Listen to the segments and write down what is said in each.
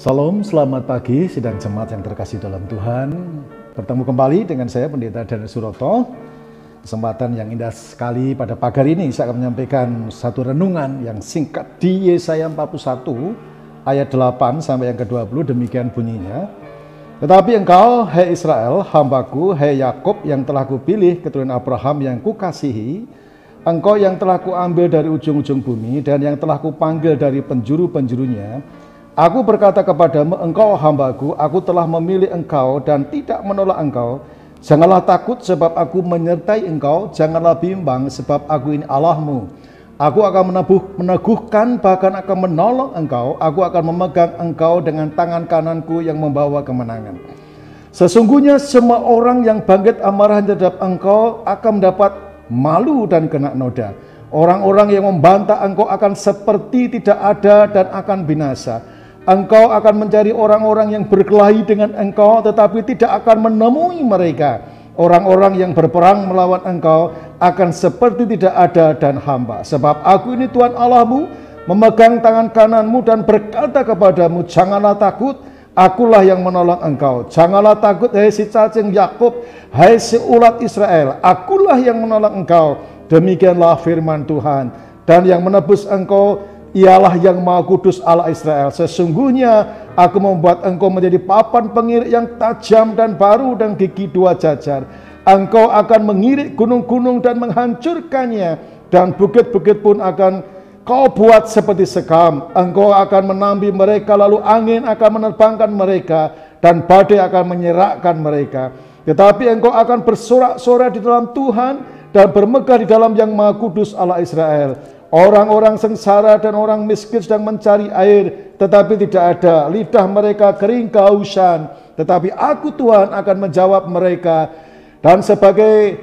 Salam, selamat pagi sidang jemaat yang terkasih dalam Tuhan. Bertemu kembali dengan saya Pendeta Daniel Suroto. Kesempatan yang indah sekali pada pagi hari ini saya akan menyampaikan satu renungan yang singkat di Yesaya 41 ayat 8 sampai yang ke-20, demikian bunyinya. Tetapi engkau, hai Israel, hambaku, hai Yakub yang telah kupilih, keturunan Abraham yang kukasihi, engkau yang telah kuambil dari ujung-ujung bumi dan yang telah kupanggil dari penjuru-penjurunya, aku berkata kepadamu, engkau hambaku, aku telah memilih engkau dan tidak menolak engkau. Janganlah takut sebab aku menyertai engkau, janganlah bimbang sebab aku ini Allahmu. Aku akan meneguhkan, bahkan akan menolong engkau. Aku akan memegang engkau dengan tangan kananku yang membawa kemenangan. Sesungguhnya semua orang yang bangkit amarah terhadap engkau akan mendapat malu dan kena noda. Orang-orang yang membantah engkau akan seperti tidak ada dan akan binasa. Engkau akan mencari orang-orang yang berkelahi dengan engkau, tetapi tidak akan menemui mereka. Orang-orang yang berperang melawan engkau akan seperti tidak ada dan hamba. Sebab aku ini Tuhan Allahmu, memegang tangan kananmu dan berkata kepadamu, janganlah takut, akulah yang menolong engkau. Janganlah takut, hai si cacing Yakub, hai si ulat Israel, akulah yang menolong engkau. Demikianlah firman Tuhan. Dan yang menebus engkau ialah yang Maha Kudus Allah Israel. Sesungguhnya aku membuat engkau menjadi papan pengirik yang tajam dan baru dan gigi dua jajar. Engkau akan mengirik gunung-gunung dan menghancurkannya, dan bukit-bukit pun akan kau buat seperti sekam. Engkau akan menambi mereka, lalu angin akan menerbangkan mereka, dan badai akan menyerahkan mereka. Tetapi engkau akan bersorak-sorai di dalam Tuhan dan bermegah di dalam yang Maha Kudus Allah Israel. Orang-orang sengsara dan orang miskin sedang mencari air, tetapi tidak ada. Lidah mereka kering kehausan, tetapi aku Tuhan akan menjawab mereka. Dan sebagai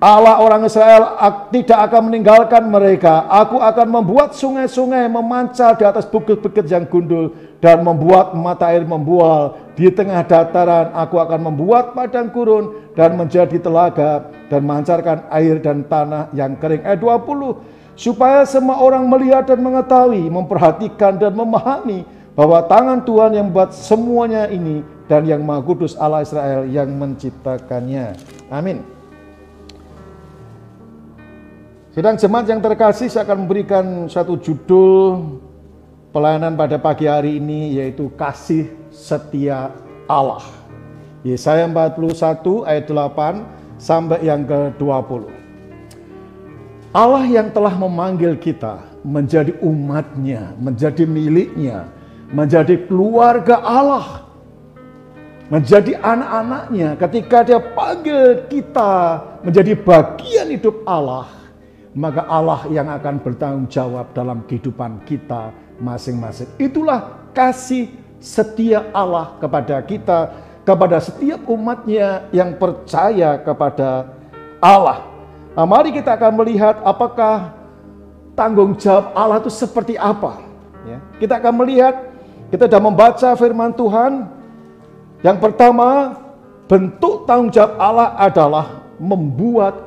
Allah orang Israel tidak akan meninggalkan mereka. Aku akan membuat sungai-sungai memancar di atas bukit-bukit yang gundul, dan membuat mata air membual di tengah dataran. Aku akan membuat padang gurun dan menjadi telaga, dan memancarkan air dan tanah yang kering. Ayat 20, supaya semua orang melihat dan mengetahui, memperhatikan dan memahami bahwa tangan Tuhan yang membuat semuanya ini, dan yang Maha Kudus Allah Israel yang menciptakannya. Amin. Sidang jemaat yang terkasih, saya akan memberikan satu judul pelayanan pada pagi hari ini, yaitu kasih setia Allah. Yesaya 41 ayat 8 sampai yang ke-20. Allah yang telah memanggil kita menjadi umatnya, menjadi miliknya, menjadi keluarga Allah, menjadi anak-anaknya. Ketika dia panggil kita menjadi bagian hidup Allah, maka Allah yang akan bertanggung jawab dalam kehidupan kita masing-masing. Itulah kasih setia Allah kepada kita, kepada setiap umatnya yang percaya kepada Allah. Nah, mari kita akan melihat apakah tanggung jawab Allah itu seperti apa. Ya, kita akan melihat, kita sudah membaca firman Tuhan. Yang pertama, bentuk tanggung jawab Allah adalah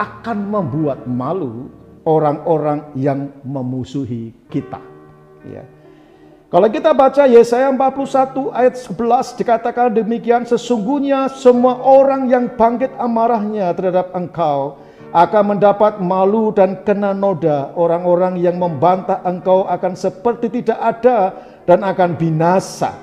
akan membuat malu orang-orang yang memusuhi kita. Ya. Kalau kita baca Yesaya 41 ayat 11, dikatakan demikian, sesungguhnya semua orang yang bangkit amarahnya terhadap engkau akan mendapat malu dan kena noda. Orang-orang yang membantah engkau akan seperti tidak ada dan akan binasa.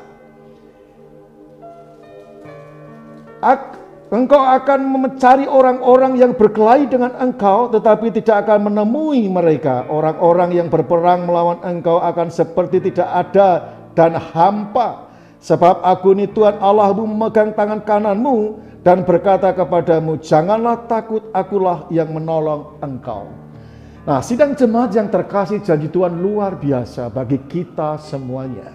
Engkau akan mencari orang-orang yang berkelahi dengan engkau, tetapi tidak akan menemui mereka. Orang-orang yang berperang melawan engkau akan seperti tidak ada dan hampa. Sebab aku ini Tuhan Allahmu, memegang tangan kananmu dan berkata kepadamu, janganlah takut, akulah yang menolong engkau. Nah, sidang jemaat yang terkasih, janji Tuhan luar biasa bagi kita semuanya.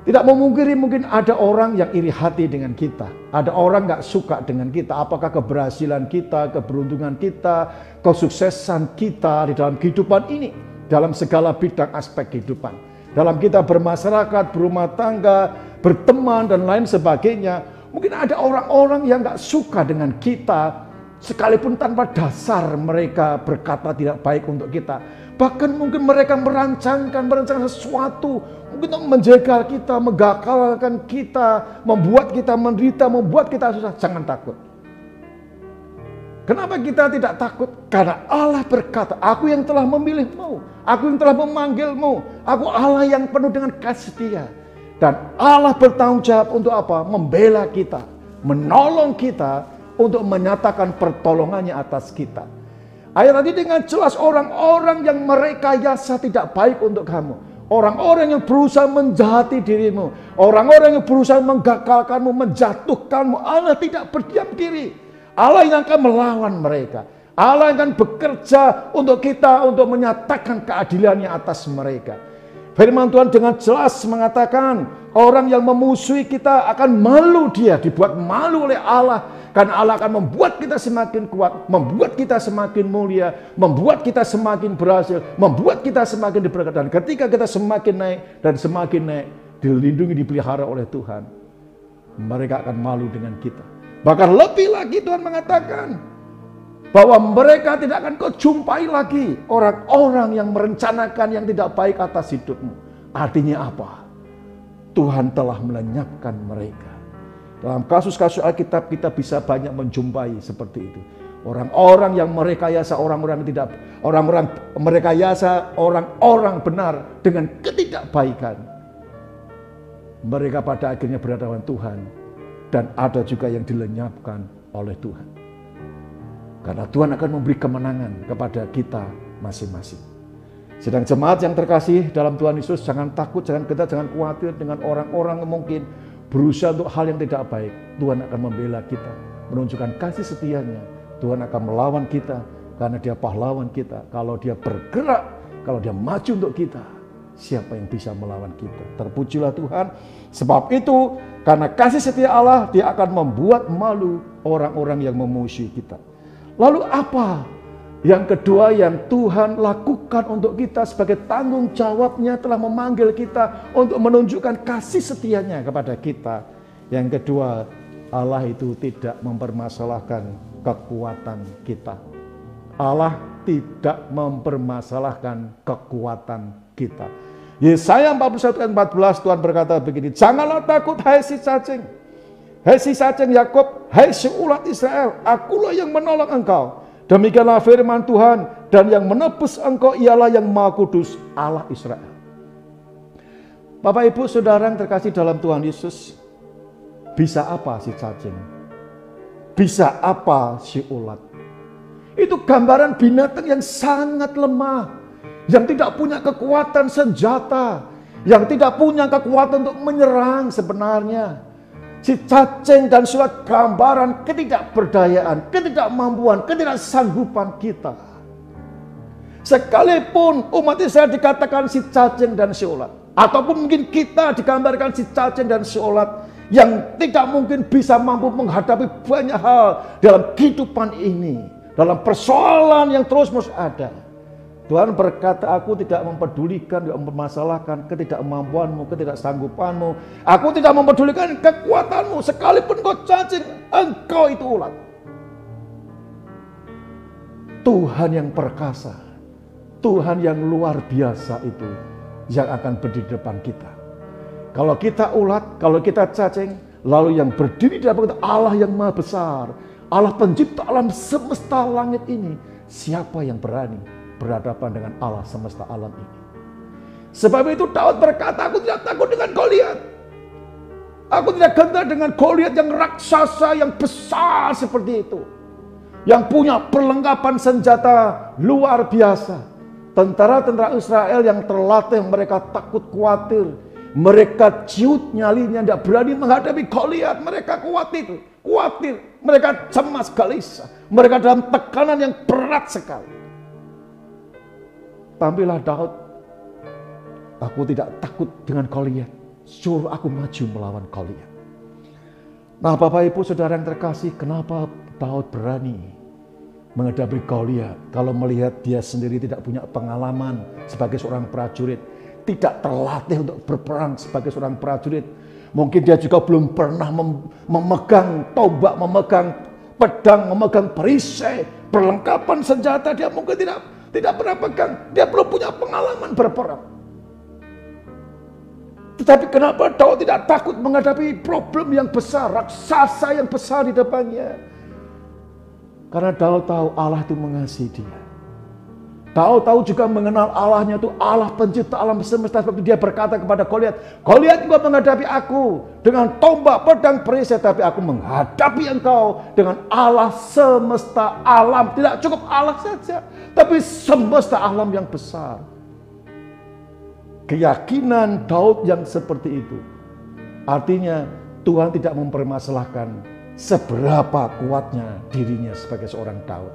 Tidak memungkiri mungkin ada orang yang iri hati dengan kita. Ada orang gak suka dengan kita. Apakah keberhasilan kita, keberuntungan kita, kesuksesan kita di dalam kehidupan ini. Dalam segala bidang aspek kehidupan. Dalam kita bermasyarakat, berumah tangga, berteman dan lain sebagainya. Mungkin ada orang-orang yang gak suka dengan kita. Sekalipun tanpa dasar mereka berkata tidak baik untuk kita. Bahkan mungkin mereka merancangkan sesuatu. Mungkin mungkin untuk menjegal kita, menggagalkan kita, membuat kita menderita, membuat kita susah. Jangan takut. Kenapa kita tidak takut? Karena Allah berkata, aku yang telah memilihmu, aku yang telah memanggilmu, aku Allah yang penuh dengan kasih setia. Dan Allah bertanggung jawab untuk apa? Membela kita, menolong kita, untuk menyatakan pertolongannya atas kita. Ayat tadi dengan jelas orang-orang yang merekayasa tidak baik untuk kamu. Orang-orang yang berusaha menjahati dirimu. Orang-orang yang berusaha menggagalkanmu, menjatuhkanmu. Allah tidak berdiam diri. Allah yang akan melawan mereka. Allah yang akan bekerja untuk kita untuk menyatakan keadilannya atas mereka. Firman Tuhan dengan jelas mengatakan orang yang memusuhi kita akan malu dia. Dibuat malu oleh Allah. Karena Allah akan membuat kita semakin kuat, membuat kita semakin mulia, membuat kita semakin berhasil, membuat kita semakin diberkati. Dan ketika kita semakin naik dan semakin naik, dilindungi, dipelihara oleh Tuhan, mereka akan malu dengan kita. Bahkan lebih lagi Tuhan mengatakan bahwa mereka tidak akan kau jumpai lagi orang-orang yang merencanakan yang tidak baik atas hidupmu. Artinya apa? Tuhan telah melenyapkan mereka. Dalam kasus-kasus Alkitab kita bisa banyak menjumpai seperti itu. Orang-orang yang merekayasa orang-orang orang-orang benar dengan ketidakbaikan. Mereka pada akhirnya berhadapan Tuhan dan ada juga yang dilenyapkan oleh Tuhan. Karena Tuhan akan memberi kemenangan kepada kita masing-masing. Sedang jemaat yang terkasih dalam Tuhan Yesus, jangan takut, jangan khawatir dengan orang-orang yang mungkin berusaha untuk hal yang tidak baik. Tuhan akan membela kita, menunjukkan kasih setianya. Tuhan akan melawan kita karena dia pahlawan kita. Kalau dia bergerak, kalau dia maju untuk kita, siapa yang bisa melawan kita? Terpujilah Tuhan. Sebab itu, karena kasih setia Allah, dia akan membuat malu orang-orang yang memusuhi kita. Lalu apa yang kedua yang Tuhan lakukan untuk kita sebagai tanggung jawabnya, telah memanggil kita untuk menunjukkan kasih setianya kepada kita. Yang kedua, Allah itu tidak mempermasalahkan kekuatan kita. Allah tidak mempermasalahkan kekuatan kita. Yesaya 41 ayat 14 Tuhan berkata begini, janganlah takut hai si cacing, hai si cacing Yakub, hai si ulat Israel, akulah yang menolong engkau. Demikianlah firman Tuhan, dan yang menebus engkau ialah yang Maha Kudus, Allah Israel. Bapak Ibu Saudara yang terkasih dalam Tuhan Yesus, bisa apa si cacing? Bisa apa si ulat? Itu gambaran binatang yang sangat lemah, yang tidak punya kekuatan senjata, yang tidak punya kekuatan untuk menyerang sebenarnya. Si cacing dan si ulat gambaran ketidakberdayaan, ketidakmampuan, ketidaksanggupan kita. Sekalipun umat Israel dikatakan si cacing dan si ulat, ataupun mungkin kita digambarkan si cacing dan si ulat yang tidak mungkin bisa mampu menghadapi banyak hal dalam kehidupan ini, dalam persoalan yang terus-menerus ada. Tuhan berkata, aku tidak mempedulikan, tidak mempermasalahkan ketidakmampuanmu, ketidaksanggupanmu. Aku tidak mempedulikan kekuatanmu, sekalipun kau cacing, engkau itu ulat. Tuhan yang perkasa, Tuhan yang luar biasa itu yang akan berdiri di depan kita. Kalau kita ulat, kalau kita cacing, lalu yang berdiri di depan kita Allah yang maha besar, Allah pencipta alam semesta langit ini, siapa yang berani berhadapan dengan Allah semesta alam ini? Sebab itu Daud berkata, aku tidak takut dengan Goliat. Aku tidak gentar dengan Goliat yang raksasa, yang besar seperti itu, yang punya perlengkapan senjata luar biasa. Tentara-tentara Israel yang terlatih, mereka takut, khawatir, mereka ciut nyalinya, tidak berani menghadapi Goliat. Mereka khawatir, mereka cemas gelisah, mereka dalam tekanan yang berat sekali. Tampillah Daud, aku tidak takut dengan Goliat, suruh aku maju melawan Goliat. Nah Bapak Ibu Saudara yang terkasih, kenapa Daud berani menghadapi Goliat? Kalau melihat dia sendiri tidak punya pengalaman sebagai seorang prajurit, tidak terlatih untuk berperang sebagai seorang prajurit. Mungkin dia juga belum pernah memegang tombak, memegang pedang, memegang perisai, perlengkapan senjata dia mungkin tidak pernah pegang, dia belum punya pengalaman berperang. Tetapi kenapa Daud tidak takut menghadapi problem yang besar, raksasa yang besar di depannya? Karena Daud tahu Allah itu mengasihi dia. Daud tahu juga mengenal Allahnya itu Allah pencipta alam semesta. Sebab dia berkata kepada Goliat, Goliat, engkau menghadapi aku dengan tombak, pedang, perisai, tapi aku menghadapi engkau dengan Allah semesta alam. Tidak cukup Allah saja, tapi semesta alam yang besar. Keyakinan Daud yang seperti itu artinya Tuhan tidak mempermasalahkan seberapa kuatnya dirinya sebagai seorang Daud.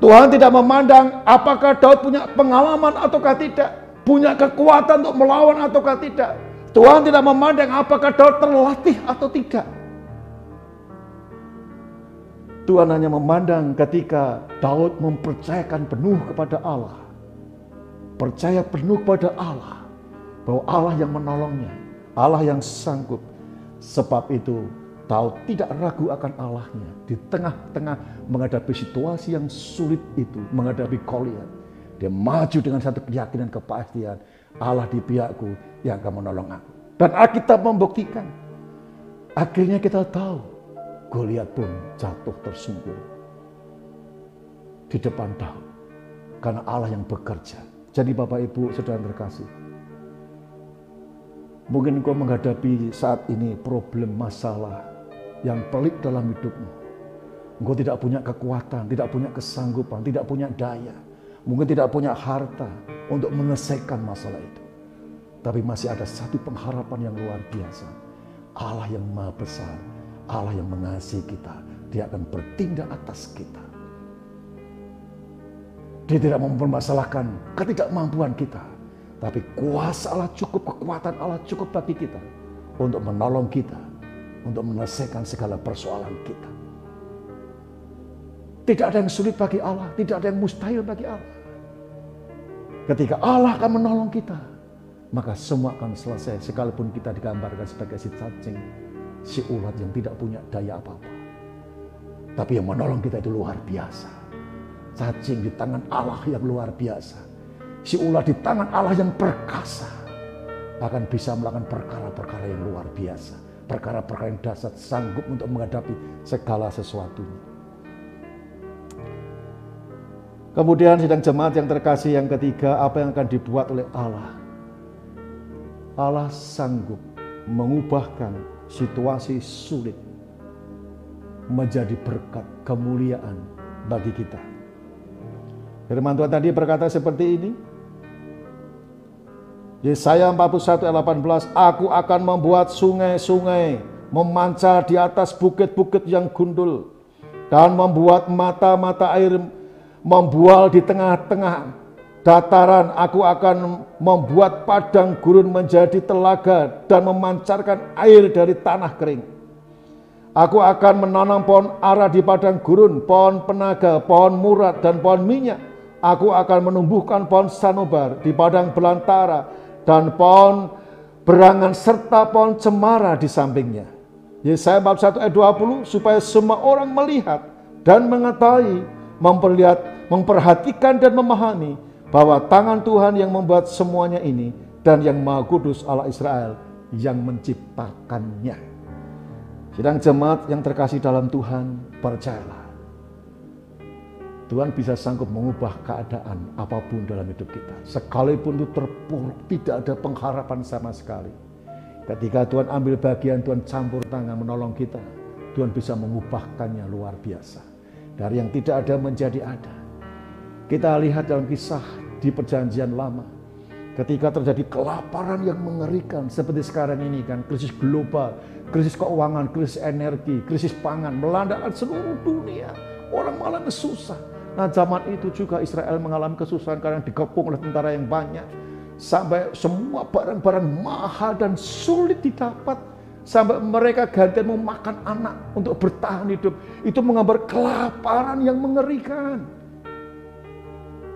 Tuhan tidak memandang apakah Daud punya pengalaman ataukah tidak, punya kekuatan untuk melawan ataukah tidak. Tuhan tidak memandang apakah Daud terlatih atau tidak. Tuhan hanya memandang ketika Daud mempercayakan penuh kepada Allah. Percaya penuh kepada Allah, bahwa Allah yang menolongnya, Allah yang sanggup. Sebab itu Daud tidak ragu akan Allahnya di tengah-tengah menghadapi situasi yang sulit itu, menghadapi Goliat. Dia maju dengan satu keyakinan, kepastian, Allah di pihakku yang akan menolong aku. Dan Alkitab membuktikan. Akhirnya kita tahu Goliat pun jatuh tersungkur di depan Daud karena Allah yang bekerja. Jadi Bapak Ibu Saudara terkasih, mungkin engkau menghadapi saat ini problem masalah yang pelik dalam hidupmu. Engkau tidak punya kekuatan, tidak punya kesanggupan, tidak punya daya, mungkin tidak punya harta untuk menyelesaikan masalah itu. Tapi masih ada satu pengharapan yang luar biasa. Allah yang maha besar, Allah yang mengasihi kita, Dia akan bertindak atas kita. Dia tidak mempermasalahkan ketidakmampuan kita, tapi kuasa Allah cukup, kekuatan Allah cukup bagi kita untuk menolong kita, untuk menyelesaikan segala persoalan kita. Tidak ada yang sulit bagi Allah, tidak ada yang mustahil bagi Allah. Ketika Allah akan menolong kita, maka semua akan selesai, sekalipun kita digambarkan sebagai si cacing, si ulat yang tidak punya daya apa-apa. Tapi yang menolong kita itu luar biasa. Cacing di tangan Allah yang luar biasa. Si ulat di tangan Allah yang perkasa. Akan bisa melakukan perkara-perkara yang luar biasa. Perkara-perkara yang dahsyat, sanggup untuk menghadapi segala sesuatunya. Kemudian sidang jemaat yang terkasih yang ketiga, apa yang akan dibuat oleh Allah? Allah sanggup mengubahkan situasi sulit menjadi berkat kemuliaan bagi kita. Firman Tuhan tadi berkata seperti ini. Yesaya 41 ayat 18, aku akan membuat sungai-sungai memancar di atas bukit-bukit yang gundul dan membuat mata-mata air membual di tengah-tengah dataran. Aku akan membuat padang gurun menjadi telaga dan memancarkan air dari tanah kering. Aku akan menanam pohon ara di padang gurun, pohon penaga, pohon murad, dan pohon minyak. Aku akan menumbuhkan pohon sanobar di padang belantara dan pohon berangan serta pohon cemara di sampingnya. Yesaya 41 ayat 20, supaya semua orang melihat dan mengetahui, memperhatikan dan memahami bahwa tangan Tuhan yang membuat semuanya ini dan yang Maha Kudus Allah Israel yang menciptakannya. Sidang jemaat yang terkasih dalam Tuhan, percayalah, Tuhan bisa sanggup mengubah keadaan apapun dalam hidup kita. Sekalipun itu terpuruk, tidak ada pengharapan sama sekali. Ketika Tuhan ambil bagian, Tuhan campur tangan menolong kita, Tuhan bisa mengubahkannya luar biasa. Dari yang tidak ada menjadi ada. Kita lihat dalam kisah di Perjanjian Lama, ketika terjadi kelaparan yang mengerikan seperti sekarang ini kan, krisis global, krisis keuangan, krisis energi, krisis pangan melanda seluruh dunia. Orang mengalami susah. Nah, zaman itu juga Israel mengalami kesusahan karena dikepung oleh tentara yang banyak. Sampai semua barang-barang mahal dan sulit didapat. Sampai mereka gantian memakan anak untuk bertahan hidup. Itu menggambar kelaparan yang mengerikan.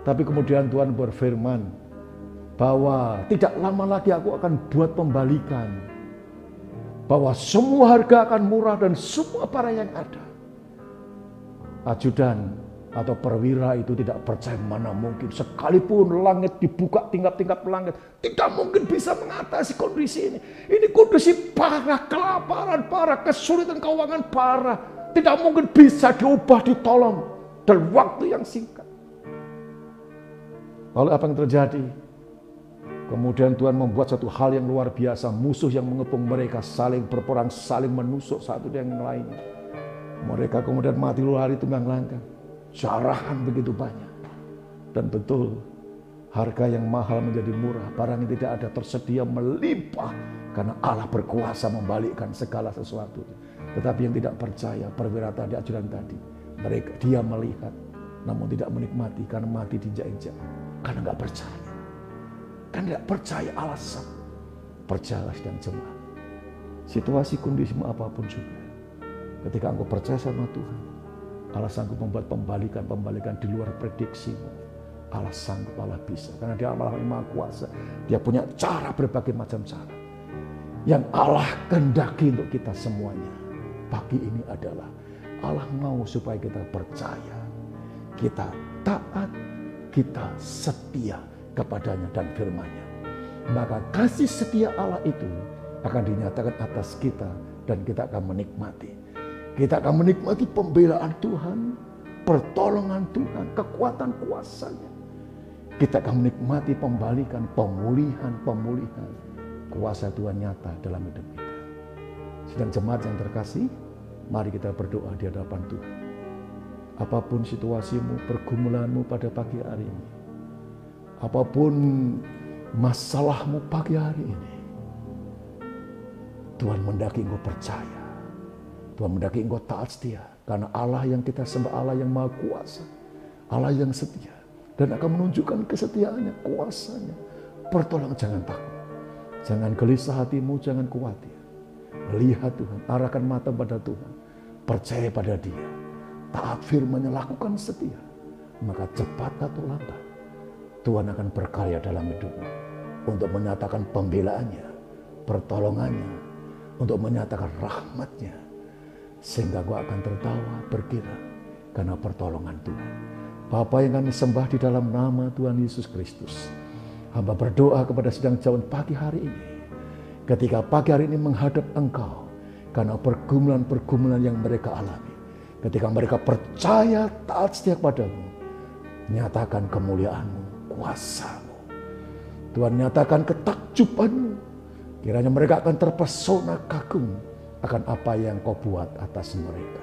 Tapi kemudian Tuhan berfirman bahwa tidak lama lagi aku akan buat pembalikan. Bahwa semua harga akan murah dan semua barang yang ada. Ajudan atau perwira itu tidak percaya, mana mungkin sekalipun langit dibuka tingkap-tingkap langit, tidak mungkin bisa mengatasi kondisi ini. Ini kondisi parah, kelaparan parah, kesulitan keuangan parah. Tidak mungkin bisa diubah, ditolong dalam waktu yang singkat. Lalu apa yang terjadi? Kemudian Tuhan membuat satu hal yang luar biasa. Musuh yang mengepung mereka saling berperang, saling menusuk satu dengan yang lainnya. Mereka kemudian mati 2 hari tunggang langkah. Jarahan begitu banyak. Dan betul, harga yang mahal menjadi murah. Barang yang tidak ada tersedia melimpah. Karena Allah berkuasa membalikkan segala sesuatu. Tetapi yang tidak percaya, perwira tadi, ajaran tadi, dia melihat, namun tidak menikmati karena mati diinjak-injak. Karena nggak percaya. Kan tidak percaya alasan. Percayalah dan jemaat. Situasi kondisimu apapun juga. Ketika engkau percaya sama Tuhan, Allah sanggup membuat pembalikan di luar prediksimu. Allah sanggup, Allah bisa. Karena dia Allah yang Maha Kuasa. Dia punya cara, berbagai macam cara. Yang Allah kehendaki untuk kita semuanya. Pagi ini adalah Allah mau supaya kita percaya. Kita taat, kita setia kepadanya dan firman-Nya. Maka kasih setia Allah itu akan dinyatakan atas kita dan kita akan menikmati. Kita akan menikmati pembelaan Tuhan, pertolongan Tuhan, kekuatan kuasa-Nya. Kita akan menikmati pembalikan, pemulihan kuasa Tuhan nyata dalam hidup kita. Sedang jemaat yang terkasih, mari kita berdoa di hadapan Tuhan. Apapun situasimu, pergumulanmu pada pagi hari ini, apapun masalahmu pagi hari ini, Tuhan mendaki engkau percaya. Tuhan mendaki engkau taat setia. Karena Allah yang kita sembah, Allah yang Maha Kuasa, Allah yang setia, dan akan menunjukkan kesetiaannya, kuasanya. Pertolongan, jangan takut. Jangan gelisah hatimu, jangan khawatir. Lihat Tuhan, arahkan mata pada Tuhan. Percaya pada Dia. Taat firman-Nya, lakukan setia. Maka cepat atau lambat, Tuhan akan berkarya dalam hidupmu. Untuk menyatakan pembelaannya, pertolongannya, untuk menyatakan rahmat-Nya. Sehingga kau akan tertawa, bergembira karena pertolongan Tuhan. Bapa yang kami sembah di dalam nama Tuhan Yesus Kristus, hamba berdoa kepada sidang jauh pagi hari ini. Ketika pagi hari ini menghadap Engkau, karena pergumulan-pergumulan yang mereka alami. Ketika mereka percaya taat setia kepadamu, nyatakan kemuliaan-Mu, kuasa-Mu. Tuhan nyatakan ketakjuban-Mu. Kiranya mereka akan terpesona kagum akan apa yang Kau buat atas mereka.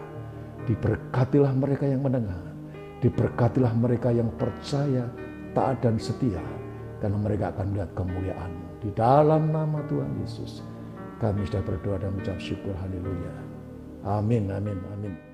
Diberkatilah mereka yang mendengar. Diberkatilah mereka yang percaya, taat dan setia. Karena mereka akan melihat kemuliaan-Mu. Di dalam nama Tuhan Yesus, kami sudah berdoa dan mengucap syukur. Haleluya. Amin, amin, amin.